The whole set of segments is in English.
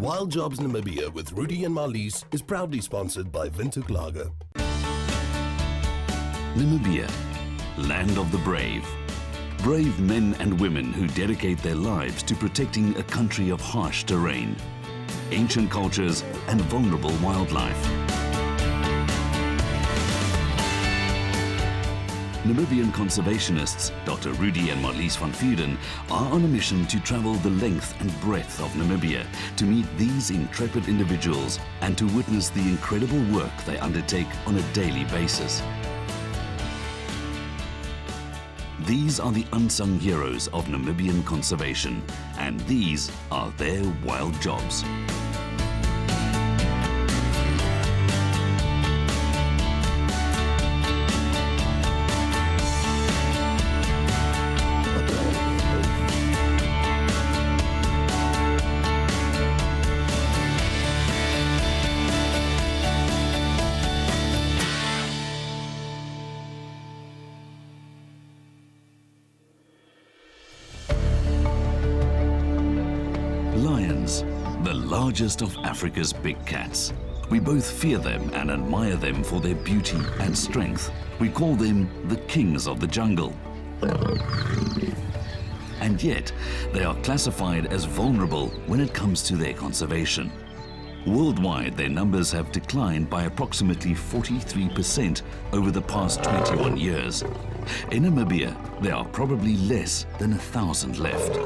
Wild Jobs Namibia with Rudy and Marlies is proudly sponsored by Windhoek Lager. Namibia, land of the brave. Brave men and women who dedicate their lives to protecting a country of harsh terrain, ancient cultures and vulnerable wildlife. Namibian conservationists Dr. Rudy and Marlies van Vuren are on a mission to travel the length and breadth of Namibia to meet these intrepid individuals and to witness the incredible work they undertake on a daily basis. These are the unsung heroes of Namibian conservation, and these are their wild jobs. Lions, the largest of Africa's big cats. We both fear them and admire them for their beauty and strength. We call them the kings of the jungle. And yet, they are classified as vulnerable when it comes to their conservation. Worldwide, their numbers have declined by approximately 43% over the past 21 years. In Namibia, there are probably less than 1,000 left.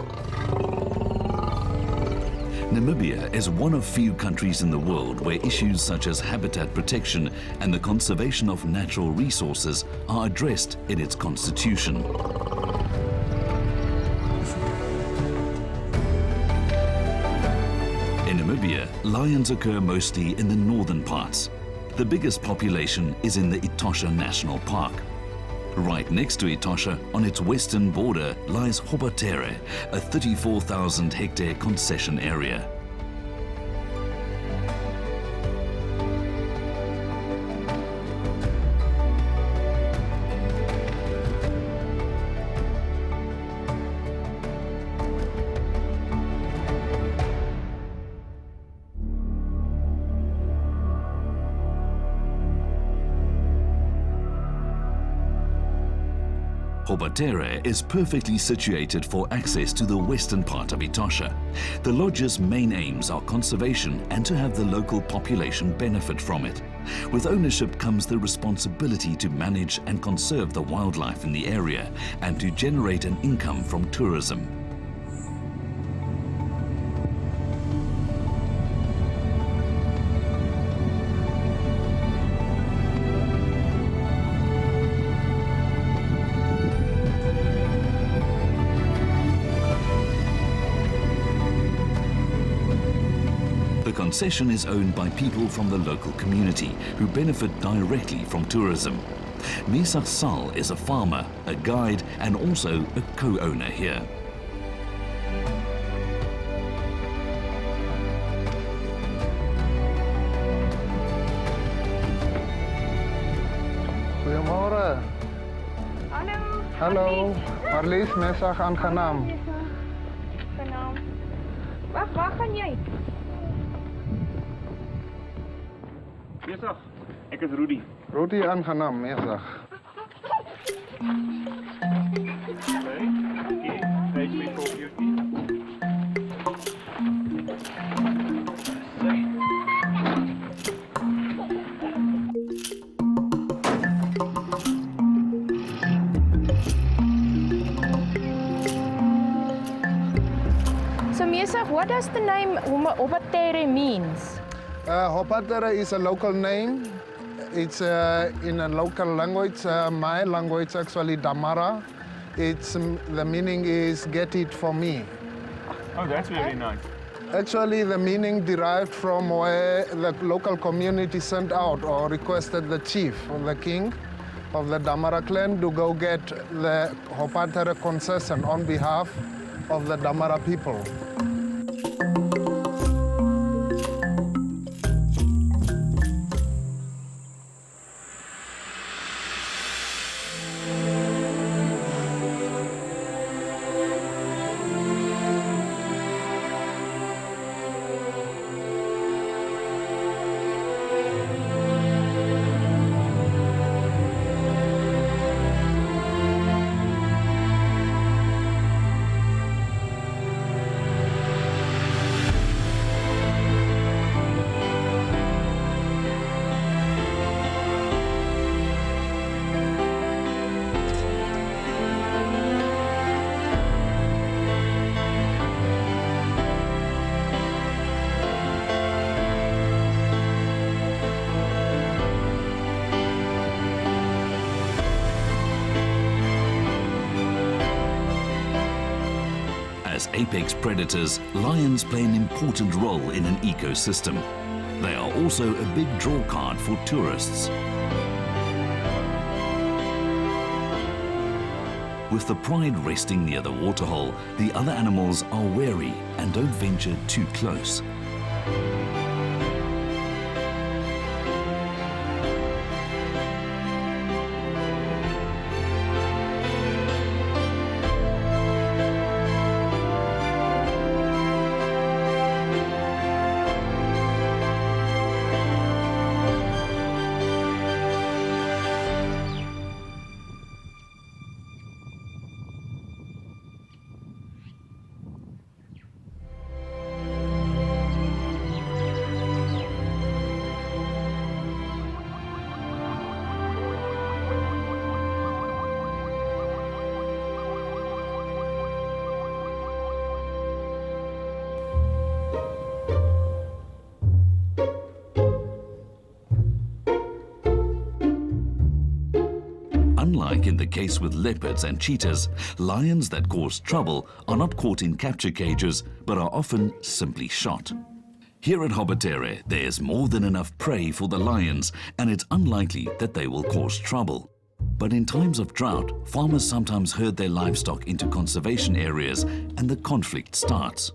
Namibia is one of few countries in the world where issues such as habitat protection and the conservation of natural resources are addressed in its constitution. In Namibia, lions occur mostly in the northern parts. The biggest population is in the Etosha National Park. Right next to Etosha, on its western border, lies Hopatere, a 34,000-hectare concession area. Hopatere is perfectly situated for access to the western part of Etosha. The lodge's main aims are conservation and to have the local population benefit from it. With ownership comes the responsibility to manage and conserve the wildlife in the area and to generate an income from tourism. The concession is owned by people from the local community who benefit directly from tourism. Misak Sal is a farmer, a guide and also a co-owner here. Goedemorgen. Hallo. Hallo, Marlies, Misak, aangenaam. Aangenaam. Waar gaan jij? Misak, ek is Rudy. Rudy, aangenaam, Misak. So Misak, what does the name Hopatere means? Hopatere is a local name. It's in a local language, my language actually, Damara. The meaning is get it for me. Oh, that's very nice. Actually, the meaning derived from where the local community sent out or requested the chief or the king of the Damara clan to go get the Hopatere concession on behalf of the Damara people. apex predators, lions play an important role in an ecosystem. They are also a big draw card for tourists. With the pride resting near the waterhole, the other animals are wary and don't venture too close. Unlike in the case with leopards and cheetahs, lions that cause trouble are not caught in capture cages, but are often simply shot. Here at Hobotare, there's more than enough prey for the lions, and it's unlikely that they will cause trouble. But in times of drought, farmers sometimes herd their livestock into conservation areas, and the conflict starts.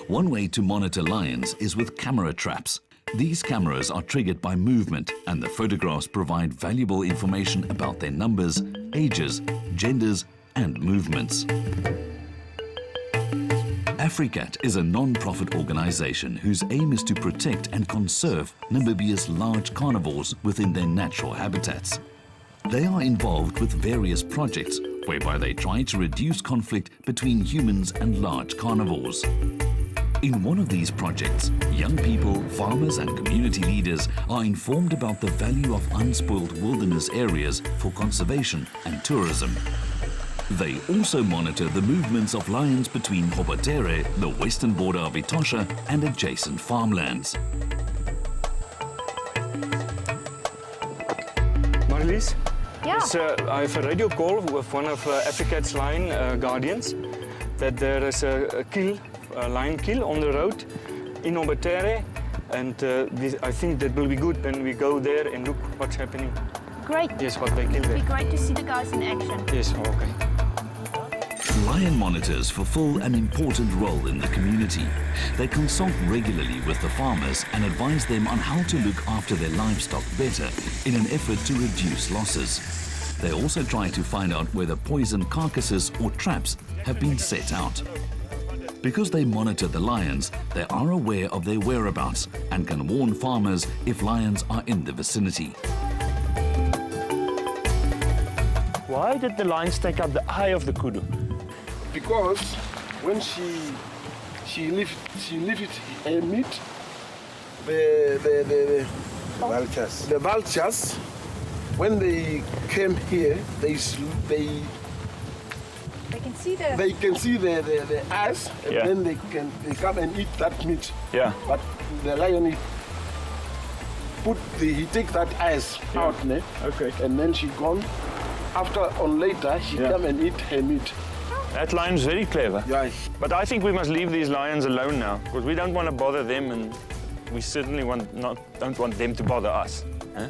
One way to monitor lions is with camera traps. These cameras are triggered by movement, and the photographs provide valuable information about their numbers, ages, genders, and movements. Africat is a non-profit organization whose aim is to protect and conserve Namibia's large carnivores within their natural habitats. They are involved with various projects whereby they try to reduce conflict between humans and large carnivores. In one of these projects, young people, farmers and community leaders are informed about the value of unspoiled wilderness areas for conservation and tourism. They also monitor the movements of lions between Hobotare, the western border of Etosha, and adjacent farmlands. Marlies? Yeah. I have a radio call with one of Africat's lion guardians that there is a lion kill on the road in Hobotare, and I think that will be good when we go there and look what's happening. Great. Yes, what they kill It'd be there. great to see the guys in action. Yes, okay. Lion monitors fulfill an important role in the community. They consult regularly with the farmers and advise them on how to look after their livestock better in an effort to reduce losses. They also try to find out whether poison carcasses or traps have been set out. Because they monitor the lions, they are aware of their whereabouts and can warn farmers if lions are in the vicinity. Why did the lions take out the eye of the kudu? Because when she lifted her meat, the vultures, when they came here, they can see the eyes, and Yeah. then they come and eat that meat. Yeah. But the lion he take that eyes out, ne? Okay. And then she gone. After on later, she Yeah. come and eat her meat. That lion's very clever. Yeah. But I think we must leave these lions alone now, because we don't want to bother them, and we certainly don't want them to bother us. Huh?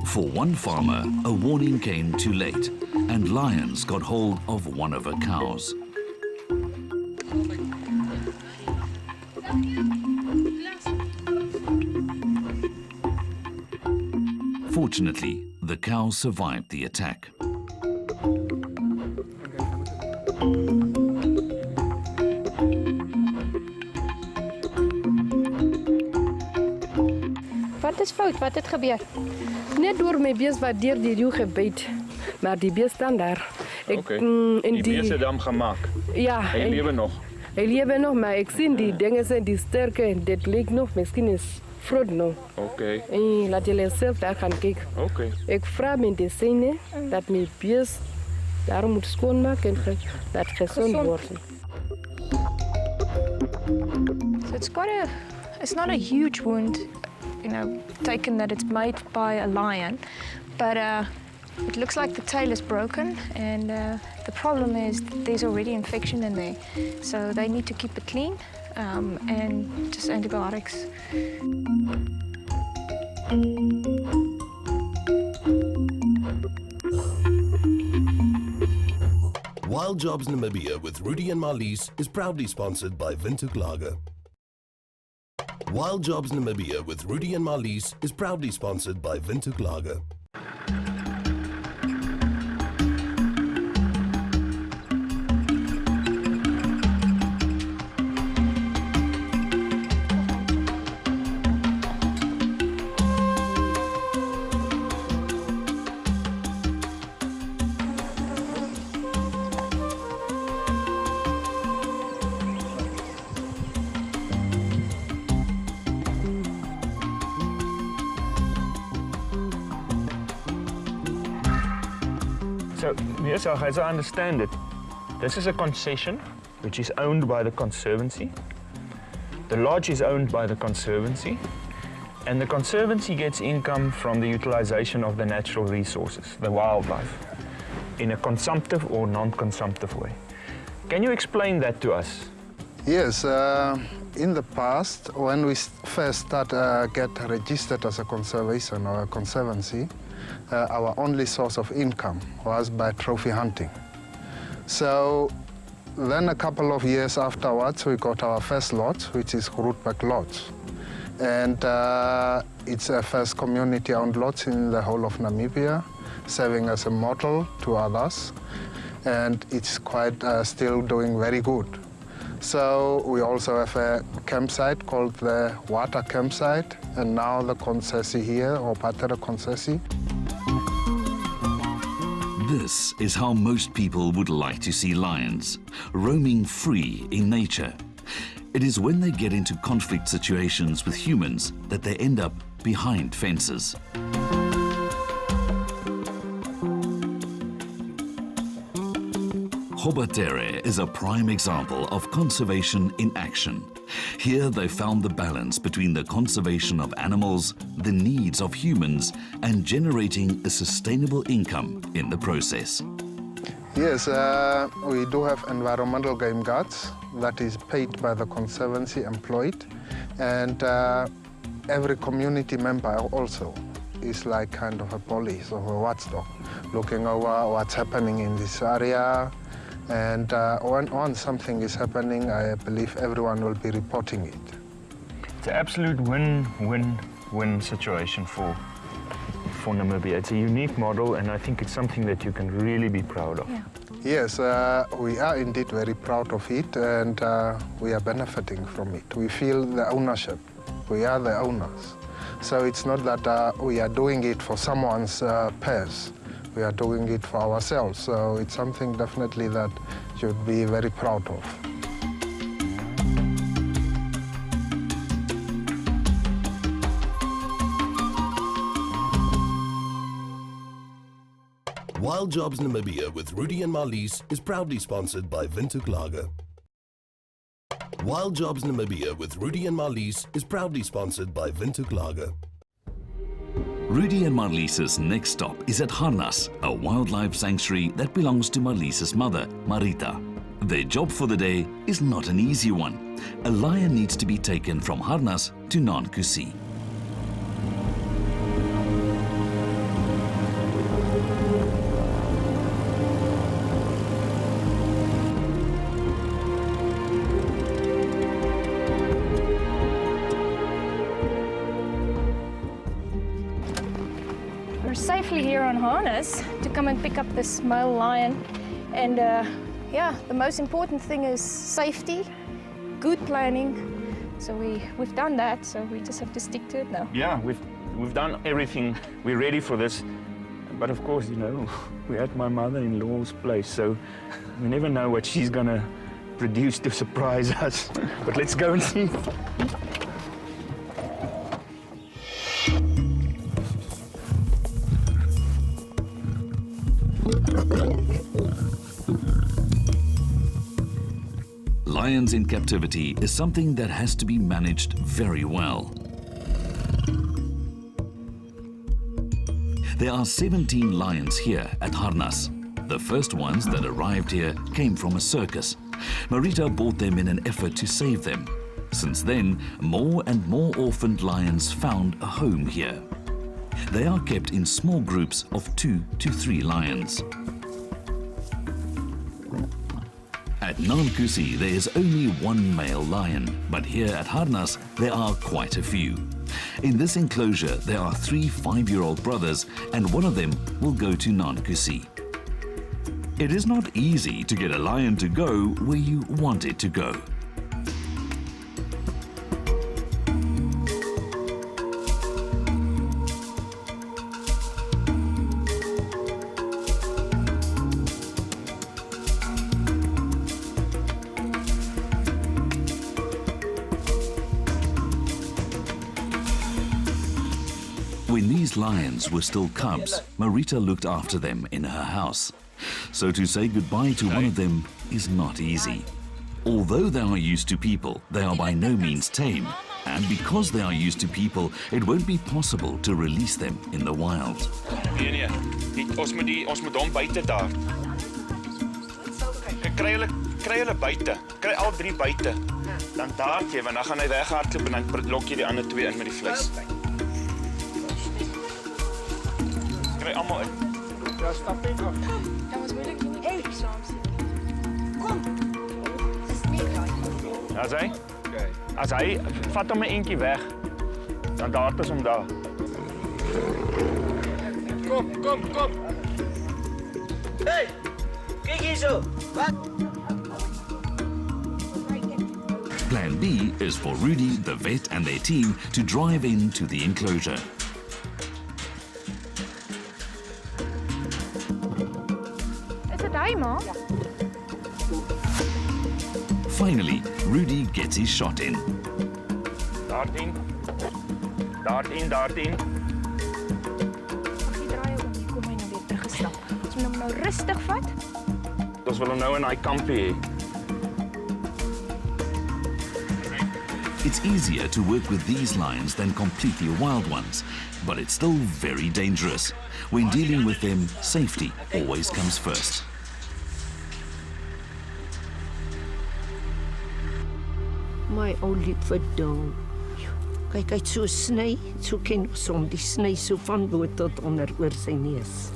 For one farmer, a warning came too late, and lions got hold of one of her cows. Fortunately, the cow survived the attack. Wat is fout? Wat het gebeur? Net door my bees wat deur die rieu gebyt, maar die bees staan daar. Die beeste dam gemaak. Ja, Hy lewe nog. hy lewe nog, maar ek sien die dinge zijn die sterke en dit lyk nog, miskien is vrot nog. Okay. En laat julle self daar gaan kyk. Okay. Ek vra met die syne dat my bees daar moet skoonmaak en dat gezond word. So it's not a huge wound, you know, taken that it's made by a lion, but it looks like the tail is broken, and the problem is there's already infection in there, so they need to keep it clean and just antibiotics. Wild Jobs Namibia with Rudy and Marlies is proudly sponsored by Windhoek Lager. Wild Jobs Namibia with Rudy and Marlies is proudly sponsored by Windhoek Lager. So, yes, as I understand it, this is a concession which is owned by the Conservancy. The lodge is owned by the Conservancy, and the Conservancy gets income from the utilization of the natural resources, the wildlife, in a consumptive or non-consumptive way. Can you explain that to us? Yes, in the past, when we first get registered as a conservation or a conservancy, our only source of income was by trophy hunting. So then a couple of years afterwards, we got our first lodge, which is Grootbeek Lodge. And it's a first community-owned lodge in the whole of Namibia, serving as a model to others. And it's quite still doing very good. So we also have a campsite called the Water Campsite, and now the concessie here, or Patera concessie. This is how most people would like to see lions, roaming free in nature. It is when they get into conflict situations with humans that they end up behind fences. Hobatere is a prime example of conservation in action. Here they found the balance between the conservation of animals, the needs of humans, and generating a sustainable income in the process. Yes, we do have environmental game guards that is paid by the Conservancy, employed, and every community member also is like kind of a police or a watchdog, looking over what's happening in this area. And when something is happening, I believe everyone will be reporting it. It's an absolute win-win-win situation for Namibia. It's a unique model, and I think it's something that you can really be proud of. Yeah. Yes, we are indeed very proud of it, and we are benefiting from it. We feel the ownership. We are the owners. So it's not that we are doing it for someone's purse. We are doing it for ourselves, so it's something definitely that you should be very proud of. Wild Jobs Namibia with Rudy and Marlies is proudly sponsored by Windhoek Lager. Wild Jobs Namibia with Rudy and Marlies is proudly sponsored by Windhoek Lager. Rudy and Marlies's next stop is at Harnas, a wildlife sanctuary that belongs to Marlies's mother, Marita. Their job for the day is not an easy one. A lion needs to be taken from Harnas to Nankusi. We're safely here on Harness to come and pick up this male lion. And yeah, the most important thing is safety, good planning. So we've done that, so we just have to stick to it now. Yeah, we've done everything. We're ready for this. But of course, you know, we're at my mother-in-law's place, so we never know what she's gonna produced to surprise us. But let's go and see. Lions in captivity is something that has to be managed very well. There are 17 lions here at Harnas. The first ones that arrived here came from a circus. Marita bought them in an effort to save them. Since then, more and more orphaned lions found a home here. They are kept in small groups of 2 to 3 lions. At Nankusi, there is only one male lion, but here at Harnas, there are quite a few. In this enclosure, there are 3 5-year-old brothers, and one of them will go to Nankusi. It is not easy to get a lion to go where you want it to go. When these lions were still cubs, Marita looked after them in her house. So to say goodbye to one of them is not easy. Although they are used to people, they are by no means tame. And because they are used to people, it won't be possible to release them in the wild. Nee, ons moet hom buite daar. Kry hulle buite. Kry al 3 buite. Dan daar gee, want dan gaan hy weghardloop en dan lok jy die ander 2 in met die vleis. Kry almal uit. Ja, stap in af. Dat was moeilijk niet hey. Samen zitten. Kom. Dis nie raai. As hy vat hom 'n entjie weg, dan daar is hom daar. Kom. Hey, kyk hierso. Wat? Plan B is for Rudy, the vet and their team to drive into the enclosure. Is het hij, ma? Finally, Rudy gets his shot in. Daarin. Mag die draaien om, hier kom hy nou weer teruggestap. As we hom nou rustig vat. Ons wil hom nou in hy kampie hê. It's easier to work with these lions than completely wild ones, but it's still very dangerous. When dealing with them, safety always comes first. My ou liewe ding. Kyk, hy het so sny, so ken ons hom, die sny so van bo tot onder oor sy neus.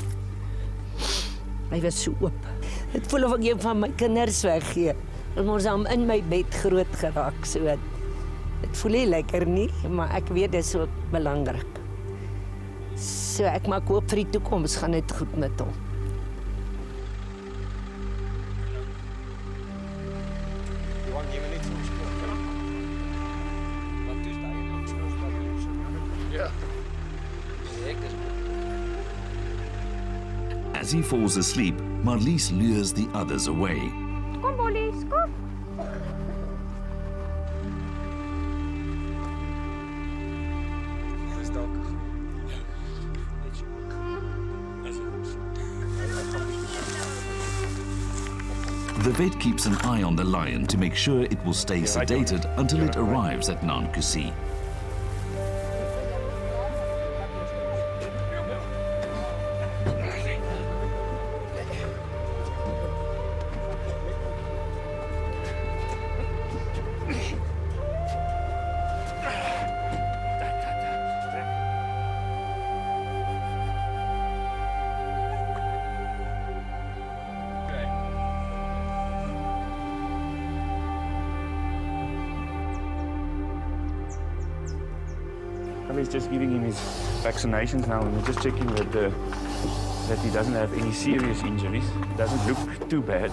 Hy was so oop. Dit voel of ek een van my kinders weggee. Ons hom in my bed groot geraak, so dit voel nie lekker nie, maar ek weet dit is ook belangrik. So ek maak hoop vir die toekoms gaan dit goed met hom. As he falls asleep, Marlies lures the others away. Kom, Bollies, kom. The vet keeps an eye on the lion to make sure it will stay sedated until it arrives at Nankusi. He's just giving him his vaccinations now, and we're just checking that he doesn't have any serious injuries. It doesn't look too bad.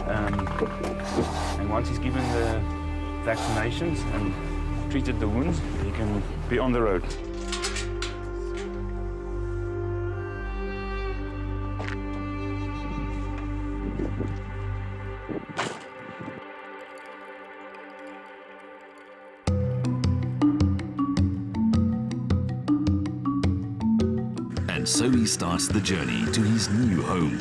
And once he's given the vaccinations and treated the wounds, he can be on the road. And so he starts the journey to his new home.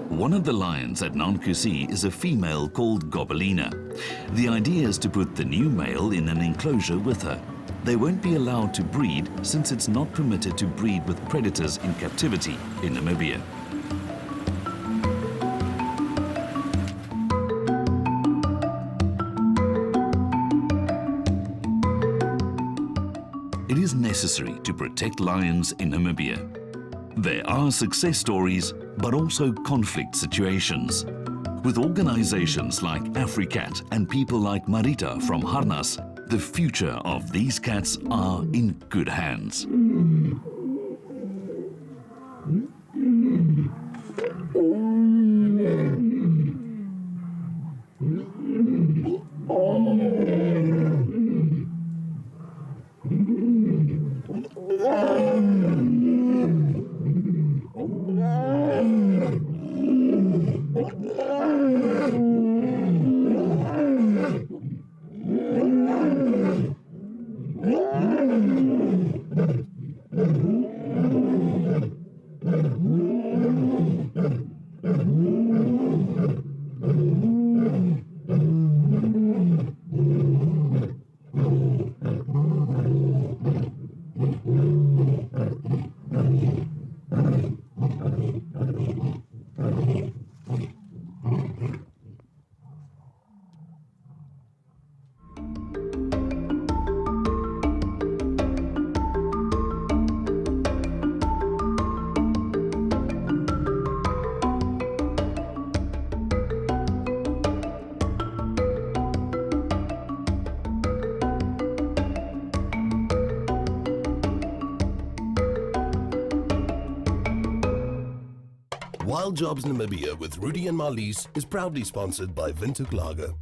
One of the lions at Nankusi is a female called Gobelina. The idea is to put the new male in an enclosure with her. They won't be allowed to breed since it's not permitted to breed with predators in captivity in Namibia. It is necessary to protect lions in Namibia. There are success stories, but also conflict situations. With organizations like AfriCat and people like Marita from Harnas, the future of these cats are in good hands. Wild Jobs Namibia with Rudy and Marlies is proudly sponsored by Windhoek Lager.